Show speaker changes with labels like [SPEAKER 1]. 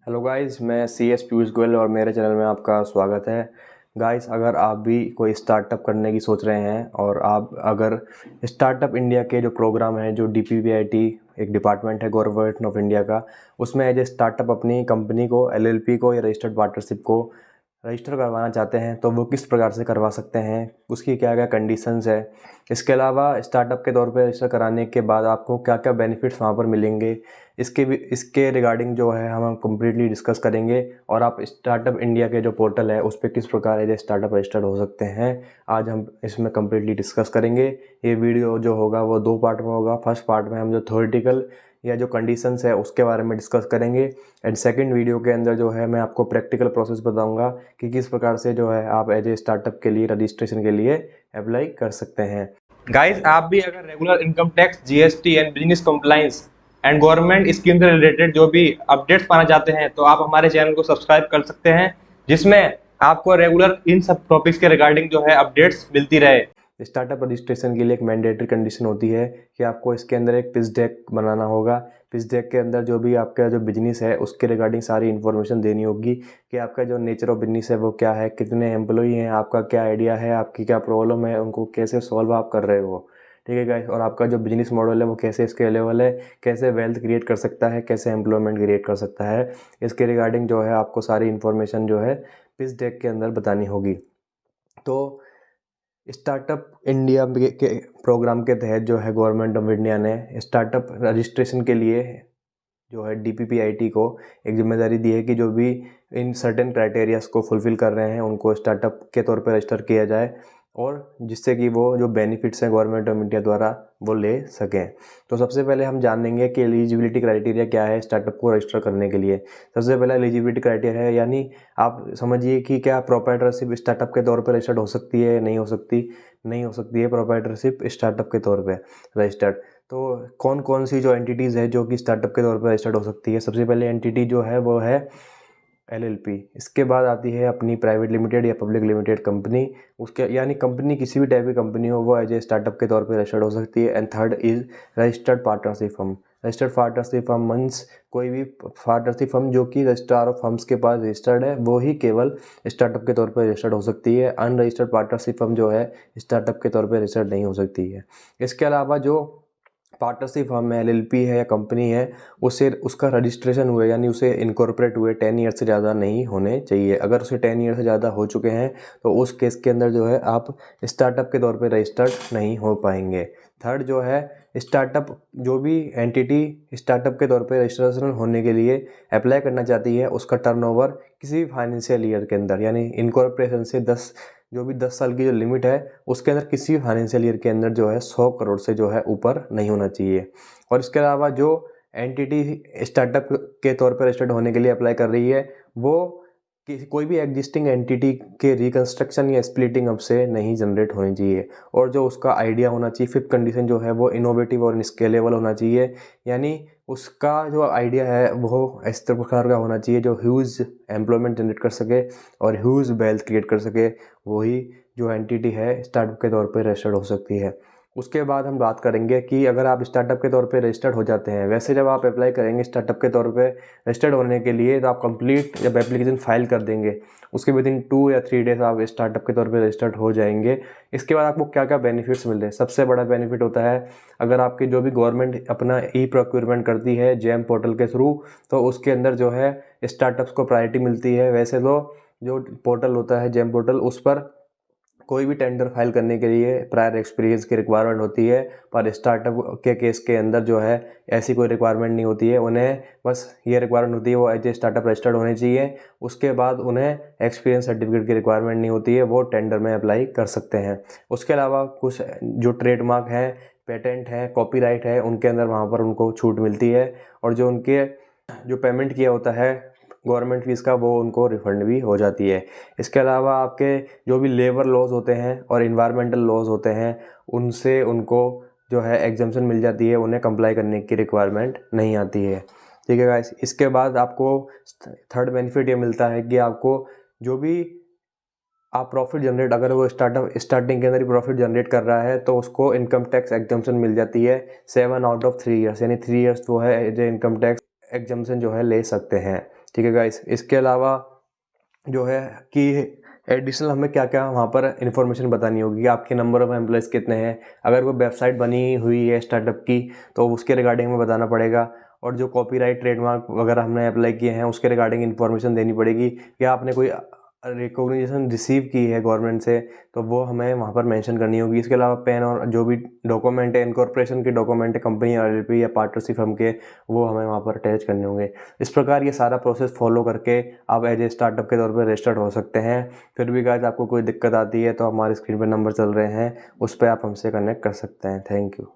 [SPEAKER 1] Hello guys, मैं C S Piyush Goyal और मेरे चैनल में आपका स्वागत है। गाइस, अगर आप भी कोई स्टार्टअप करने की सोच रहे हैं और आप अगर स्टार्टअप इंडिया के जो प्रोग्राम है, जो DPPIT एक डिपार्टमेंट है गवर्नमेंट ऑफ इंडिया का, उसमें एज ए स्टार्टअप अपनी कंपनी को, LLP को या रजिस्टर्ड पार्टनरशिप को रजिस्टर करवाना चाहते हैं तो वो किस प्रकार से करवा सकते हैं, उसकी क्या क्या कंडीशंस है। इसके अलावा स्टार्टअप के तौर पे रजिस्टर कराने के बाद आपको क्या क्या बेनिफिट्स वहाँ पर मिलेंगे, इसके रिगार्डिंग जो है हम कम्प्लीटली डिस्कस करेंगे। और आप स्टार्टअप इंडिया के जो पोर्टल है उस पर किस प्रकार एज स्टार्टअप रजिस्टर्ड हो सकते हैं, आज हम इसमें कम्प्लीटली डिस्कस करेंगे। ये वीडियो जो होगा वो 2 पार्ट में होगा। फर्स्ट पार्ट में हम जो थ्योरेटिकल या जो कंडीशंस है उसके बारे में डिस्कस करेंगे, एंड सेकंड वीडियो के अंदर जो है मैं आपको प्रैक्टिकल प्रोसेस बताऊंगा कि किस प्रकार से जो है आप एज ए स्टार्टअप के लिए रजिस्ट्रेशन के लिए अप्लाई कर सकते हैं।
[SPEAKER 2] गाइस, आप भी अगर regular income tax, GST and business compliance and government scheme से रिलेटेड जो भी अपडेट्स पाना चाहते हैं तो आप हमारे चैनल को सब्सक्राइब कर सकते हैं, जिसमें आपको रेगुलर इन सब टॉपिक्स के रिगार्डिंग जो है अपडेट्स मिलती रहे।
[SPEAKER 1] स्टार्टअप रजिस्ट्रेशन के लिए एक मैंडेटरी कंडीशन होती है कि आपको इसके अंदर एक पिच डेक बनाना होगा। पिच डेक के अंदर जो भी आपका जो बिजनेस है उसके रिगार्डिंग सारी इन्फॉर्मेशन देनी होगी कि आपका जो नेचर ऑफ बिजनेस है वो क्या है, कितने एम्प्लॉई हैं, आपका क्या आइडिया है, आपकी क्या प्रॉब्लम है, उनको कैसे सॉल्व आप कर रहे हो। ठीक है गाइस, और आपका जो बिजनेस मॉडल है वो कैसे स्केलेबल है, कैसे वेल्थ क्रिएट कर सकता है, कैसे एम्प्लॉयमेंट क्रिएट कर सकता है, इसके रिगार्डिंग जो है आपको सारी इन्फॉर्मेशन जो है पिच डेक के अंदर बतानी होगी। तो स्टार्टअप इंडिया के प्रोग्राम के तहत जो है गवर्नमेंट ऑफ इंडिया ने स्टार्टअप रजिस्ट्रेशन के लिए जो है DPPIT को एक जिम्मेदारी दी है कि जो भी इन सर्टेन क्राइटेरियाज को फुलफिल कर रहे हैं उनको स्टार्टअप के तौर पर रजिस्टर किया जाए, और जिससे कि वो जो बेनिफिट्स हैं गवर्नमेंट ऑफ इंडिया द्वारा वो ले सकें। तो सबसे पहले हम जान लेंगे कि एलिजिबिलिटी क्राइटेरिया क्या है स्टार्टअप को रजिस्टर करने के लिए। सबसे पहला एलिजिबिलिटी क्राइटेरिया है, यानी आप समझिए कि क्या प्रोप्राइटरशिप स्टार्टअप के तौर पर रजिस्टर्ड हो सकती है, नहीं हो सकती। नहीं हो सकती है प्रोप्राइटरशिप स्टार्टअप के तौर पर रजिस्टर्ड। तो कौन कौन सी जो एंटिटीज़ है जो कि स्टार्टअप के तौर पर रजिस्टर्ड हो सकती है, सबसे पहले एंटिटी जो है वो है LLP। इसके बाद आती है अपनी प्राइवेट लिमिटेड या पब्लिक लिमिटेड कंपनी, उसके यानी कंपनी किसी भी टाइप की कंपनी हो वो एज ए स्टार्टअप के तौर पर रजिस्टर्ड हो सकती है। And third is registered partnership firm. Registered partnership firm means कोई भी पार्टनरशिप फर्म जो कि रजिस्ट्रार ऑफ फर्म्स के पास रजिस्टर्ड है वो ही केवल स्टार्टअप के तौर पर रजिस्टर्ड हो सकती है। अनरजिस्टर्ड पार्टनरशिप फर्म जो है स्टार्टअप के तौर पर रजिस्टर्ड नहीं हो सकती है। इसके अलावा जो पार्टनरशिप फर्म है, LLP है या कंपनी है, उसे उसका रजिस्ट्रेशन हुए यानी उसे इनकॉर्पोरेट हुए 10 ईयर से ज़्यादा नहीं होने चाहिए। अगर उसे 10 ईयर से ज़्यादा हो चुके हैं तो उस केस के अंदर जो है आप स्टार्टअप के तौर पे रजिस्टर्ड नहीं हो पाएंगे। थर्ड जो है स्टार्टअप, जो भी एंटिटी स्टार्टअप के तौर पे रजिस्ट्रेशन होने के लिए अप्लाई करना चाहती है उसका टर्नओवर किसी भी फाइनेंशियल ईयर के अंदर, यानी इनकॉर्पोरेशन से 10 साल की जो लिमिट है उसके अंदर किसी भी फाइनेंशियल ईयर के अंदर जो है 100 करोड़ से जो है ऊपर नहीं होना चाहिए। और इसके अलावा जो एंटिटी स्टार्टअप के तौर पर रजिस्टर्ड होने के लिए अप्लाई कर रही है वो कोई भी एग्जिस्टिंग एंटिटी के रिकंस्ट्रक्शन या स्प्लिटिंग अप से नहीं जनरेट होनी चाहिए। और जो उसका आइडिया होना चाहिए, फिफ्थ कंडीशन जो है वो इनोवेटिव और स्केलेबल होना चाहिए, यानी उसका जो आइडिया है वो इस प्रकार का होना चाहिए जो ह्यूज एम्प्लॉयमेंट जनरेट कर सके और ह्यूज वेल्थ क्रिएट कर सके। वही जो एंटिटी है स्टार्टअप के तौर पर रजिस्टर्ड हो सकती है। उसके बाद हम बात करेंगे कि अगर आप स्टार्टअप के तौर पे रजिस्टर्ड हो जाते हैं, वैसे जब आप अप्लाई करेंगे स्टार्टअप के तौर पे रजिस्टर्ड होने के लिए तो आप कंप्लीट जब एप्लीकेशन फाइल कर देंगे उसके विदिन 2 या 3 डेज आप स्टार्टअप के तौर पे रजिस्टर्ड हो जाएंगे। इसके बाद आपको क्या क्या बेनिफिट्स मिल रहे हैं, सबसे बड़ा बेनिफिट होता है अगर आपकी जो भी गवर्नमेंट अपना प्रोक्योरमेंट करती है जेम पोर्टल के थ्रू, तो उसके अंदर जो है स्टार्टअप्स को प्रायोरिटी मिलती है। वैसे तो जो पोर्टल होता है जेम पोर्टल, उस पर कोई भी टेंडर फाइल करने के लिए प्रायर एक्सपीरियंस की रिक्वायरमेंट होती है, पर स्टार्टअप के केस के अंदर जो है ऐसी कोई रिक्वायरमेंट नहीं होती है। उन्हें बस ये रिक्वायरमेंट होती है वो एज ए स्टार्टअप रजिस्टर्ड होने चाहिए। उसके बाद उन्हें एक्सपीरियंस सर्टिफिकेट की रिक्वायरमेंट नहीं होती है, वो टेंडर में अप्लाई कर सकते हैं। उसके अलावा कुछ जो ट्रेडमार्क हैं, पेटेंट हैं, कॉपीराइट है, उनके अंदर वहाँ पर उनको छूट मिलती है। और जो उनके जो पेमेंट किया होता है गवर्नमेंट फीस का वो उनको रिफंड भी हो जाती है। इसके अलावा आपके जो भी लेबर लॉज होते हैं और इन्वायरमेंटल लॉज होते हैं उनसे उनको जो है एग्जम्पशन मिल जाती है, उन्हें कंप्लाई करने की रिक्वायरमेंट नहीं आती है। ठीक है गाइस, इसके बाद आपको थर्ड बेनिफिट ये मिलता है कि आपको जो भी आप प्रॉफिट जनरेट, अगर वो स्टार्टअप स्टार्टिंग के अंदर ही प्रॉफिट जनरेट कर रहा है तो उसको इनकम टैक्स एग्जम्पशन मिल जाती है 7 आउट ऑफ 3 ईयर्स, यानी 3 ईयर्स वो है as a income tax exemption जो है ले सकते हैं। ठीक है गाइस। इसके अलावा जो है कि एडिशनल हमें क्या क्या वहाँ पर इन्फॉर्मेशन बतानी होगी कि आपके नंबर ऑफ़ एम्प्लॉयज़ कितने हैं, अगर कोई वेबसाइट बनी हुई है स्टार्टअप की तो उसके रिगार्डिंग हमें बताना पड़ेगा, और जो कॉपीराइट ट्रेडमार्क वगैरह हमने अप्लाई किए हैं उसके रिगार्डिंग इन्फॉर्मेशन देनी पड़ेगी, या आपने कोई रिकॉग्निशन रिसीव की है गवर्नमेंट से तो वो हमें वहाँ पर मेंशन करनी होगी। इसके अलावा पेन और जो भी डॉक्यूमेंट है, इनकॉर्पोरेशन के डॉक्यूमेंट है कंपनी या एलएलपी या पार्टनरशिप हम के, वो हमें वहाँ पर अटैच करने होंगे। इस प्रकार ये सारा प्रोसेस फॉलो करके आप एज ए स्टार्टअप के तौर पर रजिस्टर्ड हो सकते हैं। फिर भी गाइस आपको कोई दिक्कत आती है तो हमारे स्क्रीन पर नंबर चल रहे हैं, उस पर आप हमसे कनेक्ट कर सकते हैं। Thank you.